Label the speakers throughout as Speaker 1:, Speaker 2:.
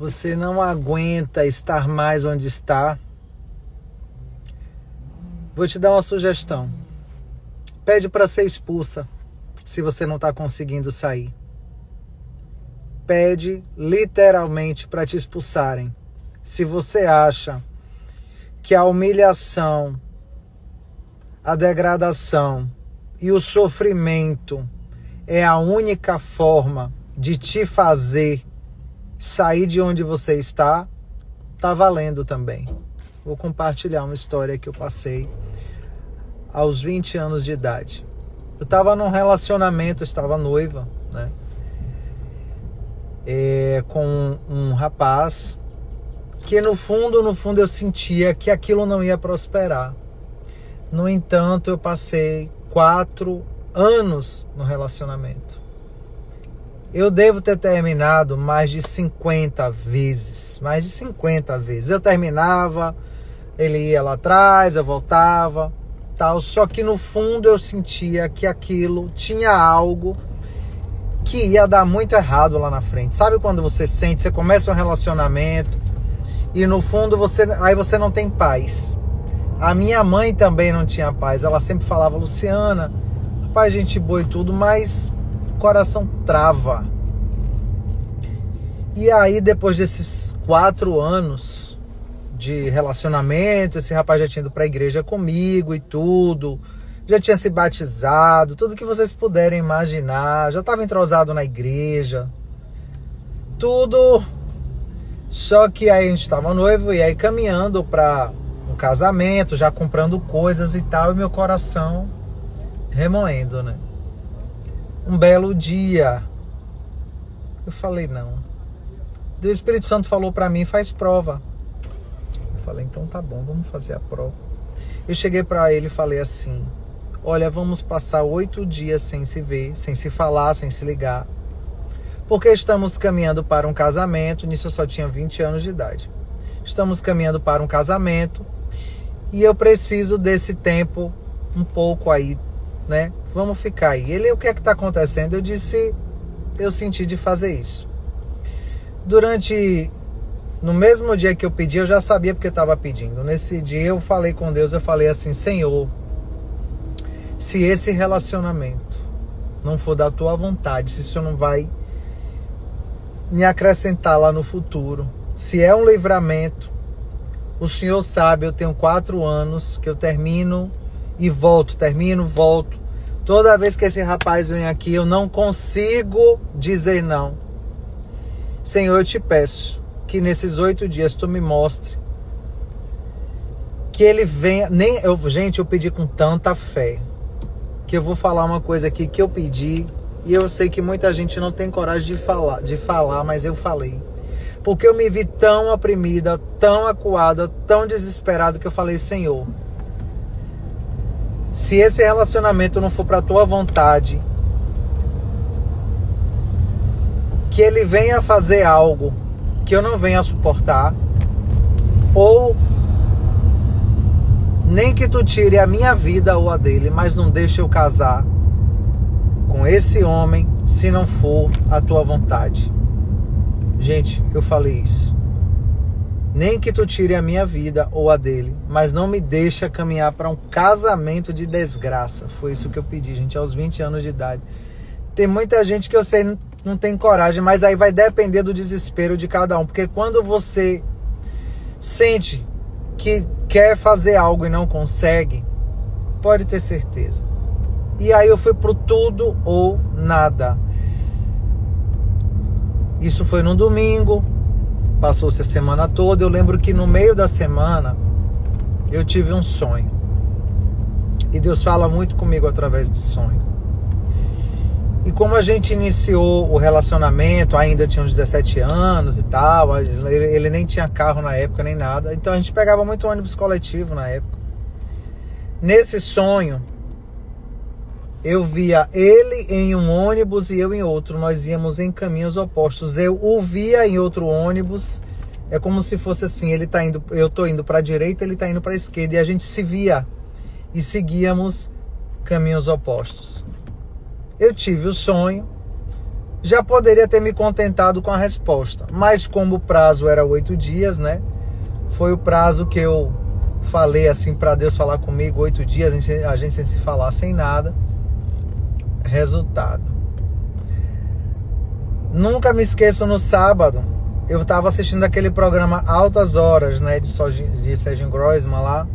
Speaker 1: você não aguenta estar mais onde está, vou te dar uma sugestão. Pede para ser expulsa, se você não está conseguindo sair. Pede literalmente para te expulsarem. Se você acha que a humilhação, a degradação e o sofrimento é a única forma de te fazer sair de onde você está, tá valendo também. Vou compartilhar uma história que eu passei aos 20 anos de idade. Eu estava num relacionamento, eu estava noiva, né? Com um rapaz que no fundo eu sentia que aquilo não ia prosperar. No entanto, eu passei 4 anos no relacionamento. Eu devo ter terminado mais de 50 vezes. Mais de 50 vezes. Eu terminava, ele ia lá atrás, eu voltava, tal. Só que no fundo eu sentia que aquilo tinha algo que ia dar muito errado lá na frente. Sabe quando você sente, você começa um relacionamento e no fundo você não tem paz. A minha mãe também não tinha paz. Ela sempre falava, Luciana, rapaz, gente boa e tudo, mas o coração trava. E aí, depois desses 4 anos de relacionamento, esse rapaz já tinha ido para a igreja comigo e tudo, já tinha se batizado, tudo que vocês puderem imaginar, já estava entrosado na igreja, tudo. Só que aí a gente estava noivo e aí caminhando para um casamento, já comprando coisas e tal, e meu coração remoendo, né? Um belo dia, eu falei, não. O Espírito Santo falou para mim, faz prova. Eu falei, então tá bom, vamos fazer a prova. Eu cheguei para ele e falei assim, olha, vamos passar 8 dias sem se ver, sem se falar, sem se ligar. Porque estamos caminhando para um casamento, nisso eu só tinha 20 anos de idade. Estamos caminhando para um casamento e eu preciso desse tempo um pouco aí, né? Vamos ficar aí. Ele, o que é que está acontecendo? Eu disse, eu senti de fazer isso. No mesmo dia que eu pedi, eu já sabia porque estava pedindo. Nesse dia eu falei com Deus, eu falei assim, Senhor, se esse relacionamento não for da tua vontade, se isso não vai me acrescentar lá no futuro, se é um livramento, o Senhor sabe, eu tenho 4 anos que eu termino e volto, termino, volto. Toda vez que esse rapaz vem aqui, eu não consigo dizer não. Senhor, eu te peço que nesses 8 dias tu me mostre que ele venha. Gente, eu pedi com tanta fé que eu vou falar uma coisa aqui que eu pedi e eu sei que muita gente não tem coragem de falar, mas eu falei. Porque eu me vi tão oprimida, tão acuada, tão desesperada que eu falei, Senhor, se esse relacionamento não for para tua vontade, que ele venha fazer algo que eu não venha suportar, ou nem que tu tire a minha vida ou a dele, mas não deixe eu casar com esse homem se não for a tua vontade. Gente, eu falei isso. Nem que tu tire a minha vida ou a dele, mas não me deixa caminhar para um casamento de desgraça. Foi isso que eu pedi, gente, aos 20 anos de idade. Tem muita gente que eu sei não tem coragem, mas aí vai depender do desespero de cada um. Porque quando você sente que quer fazer algo e não consegue, pode ter certeza. E aí eu fui pro tudo ou nada. Isso foi no domingo, passou-se a semana toda. Eu lembro que no meio da semana eu tive um sonho. E Deus fala muito comigo através de sonho. E como a gente iniciou o relacionamento, ainda tinha uns 17 anos e tal, ele nem tinha carro na época, nem nada. Então a gente pegava muito ônibus coletivo na época. Nesse sonho, eu via ele em um ônibus e eu em outro. Nós íamos em caminhos opostos. Eu o via em outro ônibus. É como se fosse assim, eu tô indo para a direita, ele tá indo para a esquerda. E a gente se via e seguíamos caminhos opostos. Eu tive o sonho já poderia ter me contentado com a resposta. Mas como o prazo era 8 dias, né? Foi o prazo que eu falei assim para Deus falar comigo, 8 dias, a gente sem se falar, sem nada. Resultado. Nunca me esqueço, no sábado, eu estava assistindo aquele programa Altas Horas, né, de Serginho Groisman lá.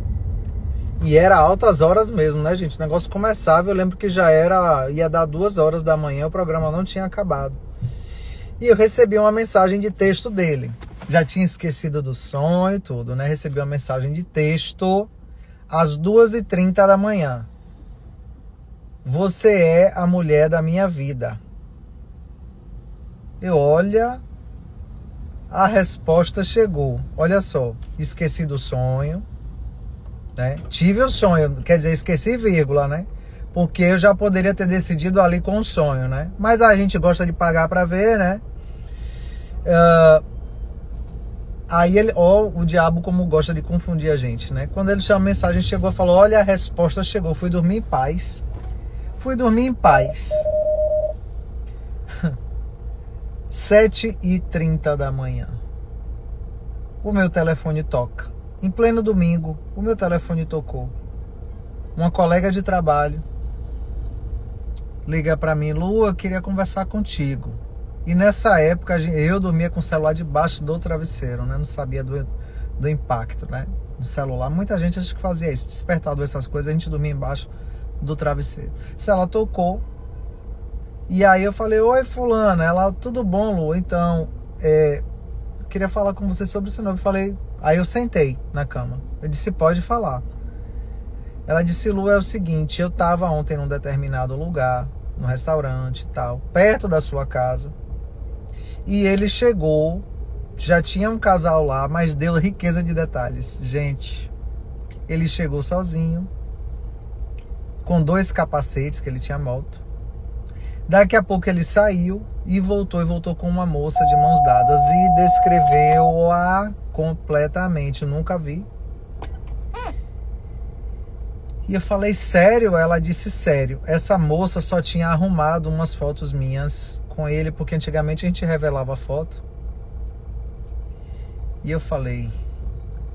Speaker 1: E era altas horas mesmo, né, gente? O negócio começava, eu lembro que ia dar 2 horas da manhã, o programa não tinha acabado. E eu recebi uma mensagem de texto dele. Já tinha esquecido do sonho e tudo, né? Recebi uma mensagem de texto às 2h30 da manhã. Você é a mulher da minha vida. E olha, a resposta chegou. Olha só, esqueci do sonho, né? Tive o sonho, quer dizer, esqueci vírgula, né? Porque eu já poderia ter decidido ali com o sonho, né? Mas a gente gosta de pagar para ver, né? Aí ele, o diabo como gosta de confundir a gente, né? Quando ele chama a mensagem, chegou e falou, olha, a resposta chegou, fui dormir em paz. Fui dormir em paz. 7h30 da manhã. O meu telefone toca. Em pleno domingo, o meu telefone tocou. Uma colega de trabalho liga pra mim, Lu, eu queria conversar contigo. E nessa época eu dormia com o celular debaixo do travesseiro, né? Não sabia do impacto, né? Do celular. Muita gente acha que fazia isso, despertador, essas coisas, a gente dormia embaixo do travesseiro. Se ela tocou, e aí eu falei, oi fulana, ela, tudo bom, Lu? Então, queria falar com você sobre isso. Eu falei, aí eu sentei na cama. Eu disse, pode falar. Ela disse, Lu, é o seguinte, eu tava ontem num determinado lugar, no restaurante e tal, perto da sua casa. E ele chegou, já tinha um casal lá, mas deu riqueza de detalhes. Gente, ele chegou sozinho, com 2 capacetes que ele tinha moto. Daqui a pouco ele saiu e voltou com uma moça de mãos dadas e descreveu-a completamente. Nunca vi. E eu falei, sério? Ela disse, sério. Essa moça só tinha arrumado umas fotos minhas com ele, porque antigamente a gente revelava a foto. E eu falei,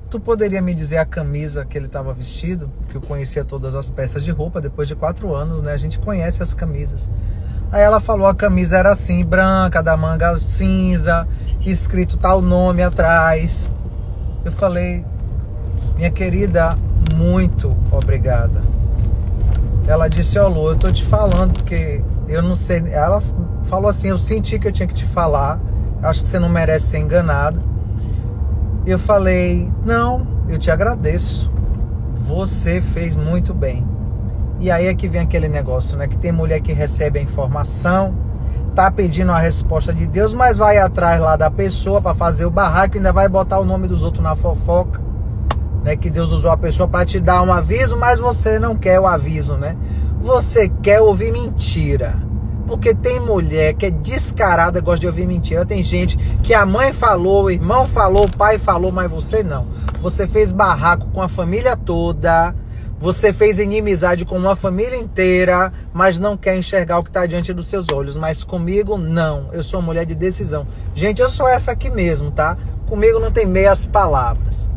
Speaker 1: tu poderia me dizer a camisa que ele estava vestido? Porque eu conhecia todas as peças de roupa, depois de 4 anos, né? A gente conhece as camisas. Aí ela falou, a camisa era assim, branca, da manga cinza, escrito tal nome atrás. Eu falei, minha querida, muito obrigada. Ela disse, ó Lu, eu tô te falando porque eu não sei. Ela falou assim, eu senti que eu tinha que te falar, acho que você não merece ser enganada. Eu falei, não, eu te agradeço, você fez muito bem. E aí é que vem aquele negócio, né? Que tem mulher que recebe a informação, tá pedindo a resposta de Deus, mas vai atrás lá da pessoa para fazer o barraco, ainda vai botar o nome dos outros na fofoca, né? Que Deus usou a pessoa para te dar um aviso, mas você não quer o aviso, né? Você quer ouvir mentira. Porque tem mulher que é descarada, gosta de ouvir mentira. Tem gente que a mãe falou, o irmão falou, o pai falou, mas você não. Você fez barraco com a família toda, você fez inimizade com uma família inteira, mas não quer enxergar o que está diante dos seus olhos. Mas comigo, não. Eu sou mulher de decisão. Gente, eu sou essa aqui mesmo, tá? Comigo não tem meias palavras.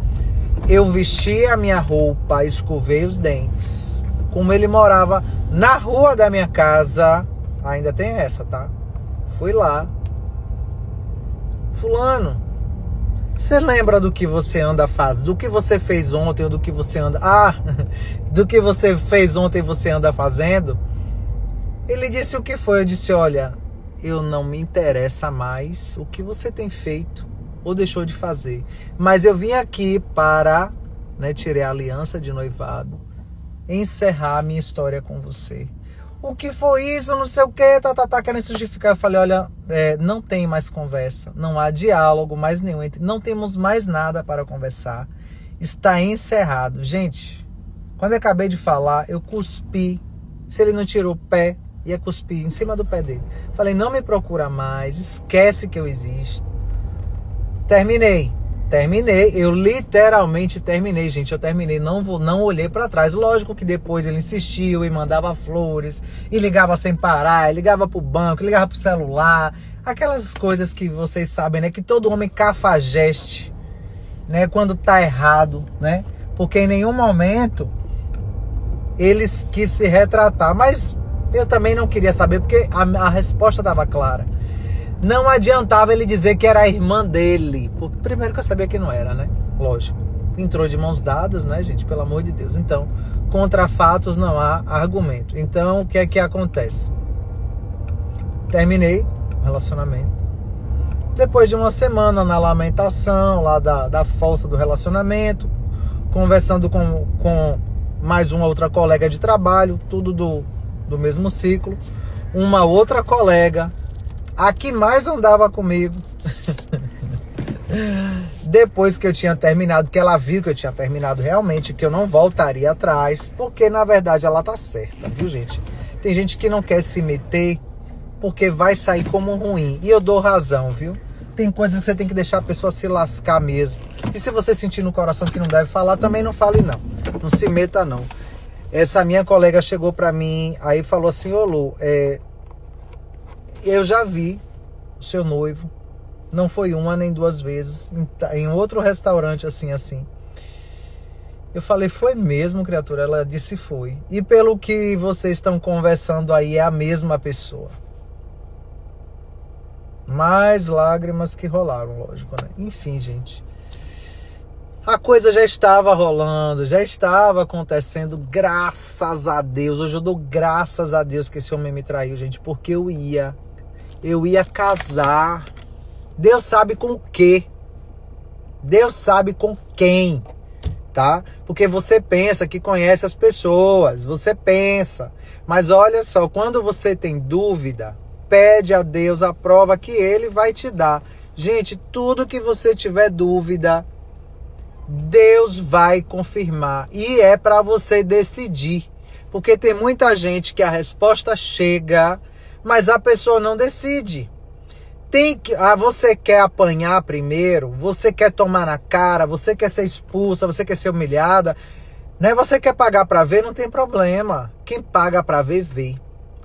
Speaker 1: Eu vesti a minha roupa, escovei os dentes. Como ele morava na rua da minha casa, ainda tem essa, tá? Fui lá. Fulano, você lembra do que você anda fazendo? Do que você fez ontem ou do que você anda... do que você fez ontem e você anda fazendo? Ele disse o que foi. Eu disse, olha, eu não me interessa mais o que você tem feito ou deixou de fazer. Mas eu vim aqui para, né, tirar a aliança de noivado, encerrar a minha história com você. O que foi isso, não sei o que, querendo se justificar. Eu falei, olha, não tem mais conversa, não há diálogo mais nenhum, não temos mais nada para conversar, está encerrado. Gente, quando eu acabei de falar, eu cuspi. Se ele não tirou o pé, ia cuspir em cima do pé dele. Falei, não me procura mais, esquece que eu existo. Terminei Terminei, eu literalmente terminei, gente. Eu terminei, não olhei pra trás. Lógico que depois ele insistiu e mandava flores, e ligava sem parar, e ligava pro banco, e ligava pro celular. Aquelas coisas que vocês sabem, né? Que todo homem cafajeste, né? Quando tá errado, né? Porque em nenhum momento eles quis se retratar. Mas eu também não queria saber, porque a resposta estava clara. Não adiantava ele dizer que era a irmã dele. Porque primeiro que eu sabia que não era, né? Lógico. Entrou de mãos dadas, né, gente? Pelo amor de Deus. Então, contra fatos não há argumento. Então, o que é que acontece? Terminei o relacionamento. Depois de uma semana na lamentação, lá da fossa do relacionamento, conversando com mais uma outra colega de trabalho, tudo do mesmo ciclo. Uma outra colega, a que mais andava comigo, depois que eu tinha terminado, que ela viu que eu tinha terminado realmente, que eu não voltaria atrás, porque na verdade ela tá certa, viu, gente? Tem gente que não quer se meter porque vai sair como ruim, e eu dou razão, viu? Tem coisas que você tem que deixar a pessoa se lascar mesmo. E se você sentir no coração que não deve falar, também não fale não. Não se meta não. Essa minha colega chegou pra mim, aí falou assim: ô Lu, eu já vi o seu noivo, não foi uma nem duas vezes, em outro restaurante assim. Eu falei: foi mesmo, criatura? Ela disse: foi. E pelo que vocês estão conversando aí, é a mesma pessoa. Mais lágrimas que rolaram, lógico, né? Enfim, gente. A coisa já estava rolando, já estava acontecendo, graças a Deus. Hoje eu dou graças a Deus que esse homem me traiu, gente, porque eu ia casar. Deus sabe com o quê? Deus sabe com quem, tá? Porque você pensa que conhece as pessoas, você pensa. Mas olha só, quando você tem dúvida, pede a Deus a prova que Ele vai te dar. Gente, tudo que você tiver dúvida, Deus vai confirmar. E é para você decidir. Porque tem muita gente que a resposta chega, mas a pessoa não decide. Você quer apanhar primeiro, você quer tomar na cara, você quer ser expulsa, você quer ser humilhada, né? Você quer pagar para ver, não tem problema. Quem paga para ver, vê.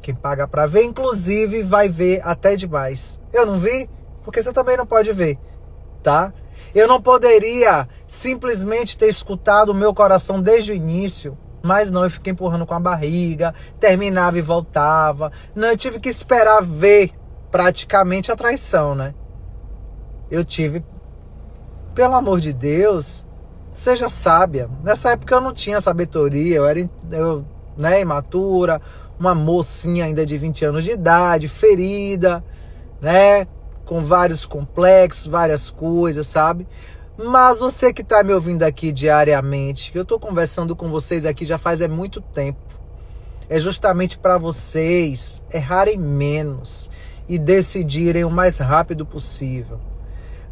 Speaker 1: Quem paga para ver, inclusive, vai ver até demais. Eu não vi, porque você também não pode ver, tá? Eu não poderia simplesmente ter escutado o meu coração desde o início, mas não, eu fiquei empurrando com a barriga, terminava e voltava. Não, eu tive que esperar ver praticamente a traição, né? Eu tive, pelo amor de Deus, seja sábia. Nessa época eu não tinha sabedoria, eu era imatura, uma mocinha ainda de 20 anos de idade, ferida, né? Com vários complexos, várias coisas, sabe? Mas você que está me ouvindo aqui diariamente, eu estou conversando com vocês aqui já faz muito tempo, é justamente para vocês errarem menos e decidirem o mais rápido possível.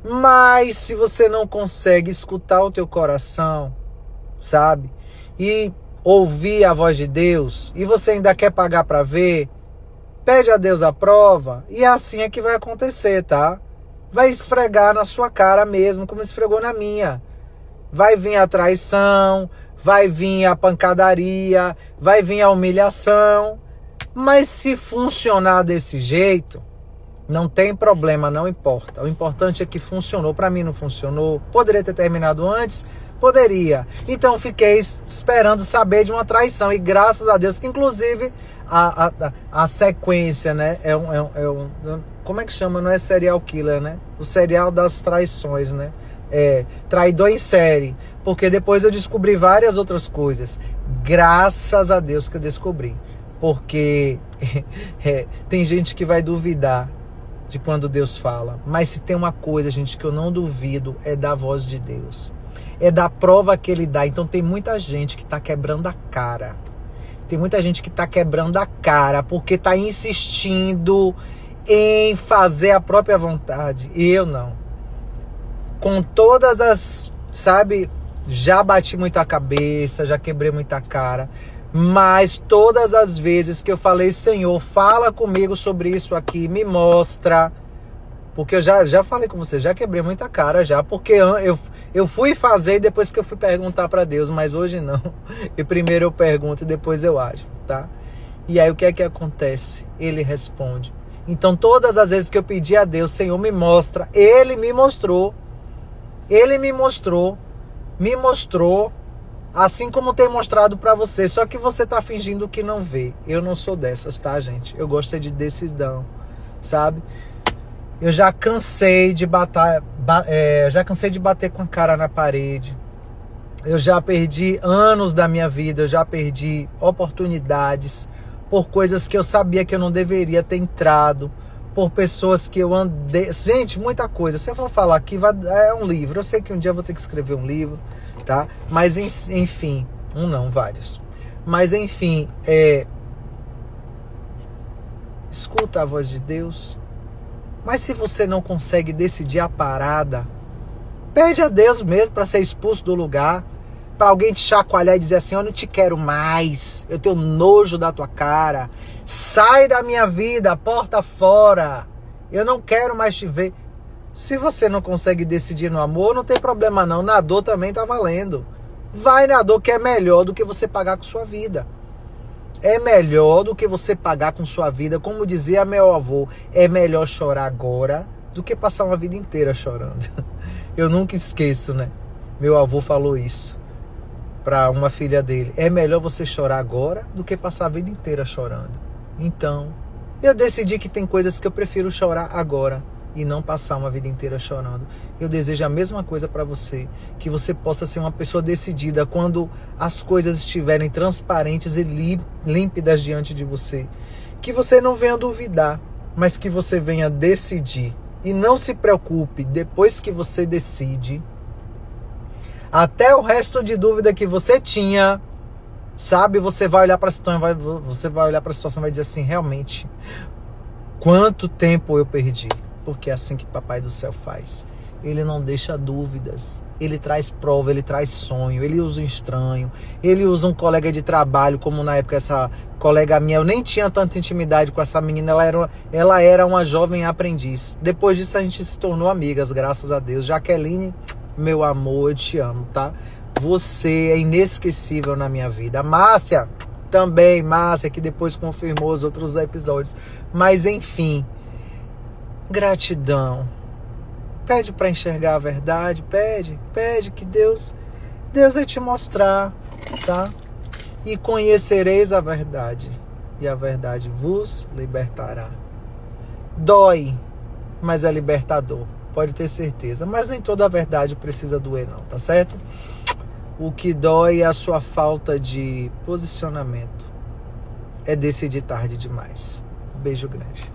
Speaker 1: Mas se você não consegue escutar o teu coração, sabe? E ouvir a voz de Deus, e você ainda quer pagar para ver, pede a Deus a prova, e assim é que vai acontecer, tá? Vai esfregar na sua cara mesmo, como esfregou na minha. Vai vir a traição, vai vir a pancadaria, vai vir a humilhação. Mas se funcionar desse jeito, não tem problema, não importa. O importante é que funcionou. Para mim não funcionou. Poderia ter terminado antes? Poderia. Então fiquei esperando saber de uma traição. E graças a Deus que inclusive a sequência, né? Como é que chama? Não é serial killer, né? O serial das traições, né? Traidor em série. Porque depois eu descobri várias outras coisas. Graças a Deus que eu descobri. Porque tem gente que vai duvidar de quando Deus fala. Mas se tem uma coisa, gente, que eu não duvido, é da voz de Deus. É da prova que Ele dá. Então tem muita gente que está quebrando a cara. Tem muita gente que está quebrando a cara porque está insistindo em fazer a própria vontade. E eu não. Com todas as, sabe, já bati muita cabeça, já quebrei muita cara. Mas todas as vezes que eu falei: Senhor, fala comigo sobre isso aqui, me mostra, Porque eu já falei com você, já quebrei muita cara já, porque eu fui fazer depois que eu fui perguntar para Deus, mas hoje não. E primeiro eu pergunto e depois eu ajo, tá? E aí o que é que acontece? Ele responde. Então todas as vezes que eu pedi a Deus, Senhor, me mostra, Ele me mostrou. Ele me mostrou, assim como tem mostrado para você, só que você tá fingindo que não vê. Eu não sou dessas, tá, gente? Eu gosto de decisão, sabe? Eu já cansei de bater com a cara na parede. Eu já perdi anos da minha vida, eu já perdi oportunidades por coisas que eu sabia que eu não deveria ter entrado, por pessoas que eu andei... Gente, muita coisa. Se eu for falar aqui, é um livro. Eu sei que um dia eu vou ter que escrever um livro, tá? Mas, enfim... vários. Mas, enfim, escuta a voz de Deus. Mas se você não consegue decidir a parada, pede a Deus mesmo para ser expulso do lugar, para alguém te chacoalhar e dizer assim, eu não te quero mais, eu tenho nojo da tua cara, sai da minha vida, porta fora, eu não quero mais te ver. Se você não consegue decidir no amor, não tem problema não, na dor também tá valendo. Vai na dor, que é melhor do que você pagar com sua vida. É melhor do que você pagar com sua vida. Como dizia meu avô, é melhor chorar agora do que passar uma vida inteira chorando. Eu nunca esqueço, né? Meu avô falou isso para uma filha dele. É melhor você chorar agora do que passar a vida inteira chorando. Então, eu decidi que tem coisas que eu prefiro chorar agora e não passar uma vida inteira chorando. Eu desejo a mesma coisa para você, que você possa ser uma pessoa decidida quando as coisas estiverem transparentes e límpidas diante de você. Que você não venha duvidar, mas que você venha decidir. E não se preocupe, depois que você decide, até o resto de dúvida que você tinha, sabe, você vai olhar para a situação e vai dizer assim, realmente, quanto tempo eu perdi? Porque é assim que Papai do Céu faz. Ele não deixa dúvidas, ele traz prova, ele traz sonho, ele usa um estranho, ele usa um colega de trabalho, como na época essa colega minha, eu nem tinha tanta intimidade com essa menina, ela era uma jovem aprendiz. Depois disso a gente se tornou amigas, graças a Deus. Jaqueline, meu amor, eu te amo, tá? Você é inesquecível na minha vida. A Márcia, também, Márcia, que depois confirmou os outros episódios. Mas enfim, gratidão. Pede para enxergar a verdade, pede que Deus vai te mostrar, tá? E conhecereis a verdade, e a verdade vos libertará. Dói, mas é libertador, pode ter certeza. Mas nem toda a verdade precisa doer não, tá certo? O que dói é a sua falta de posicionamento. É decidir tarde demais. Beijo grande.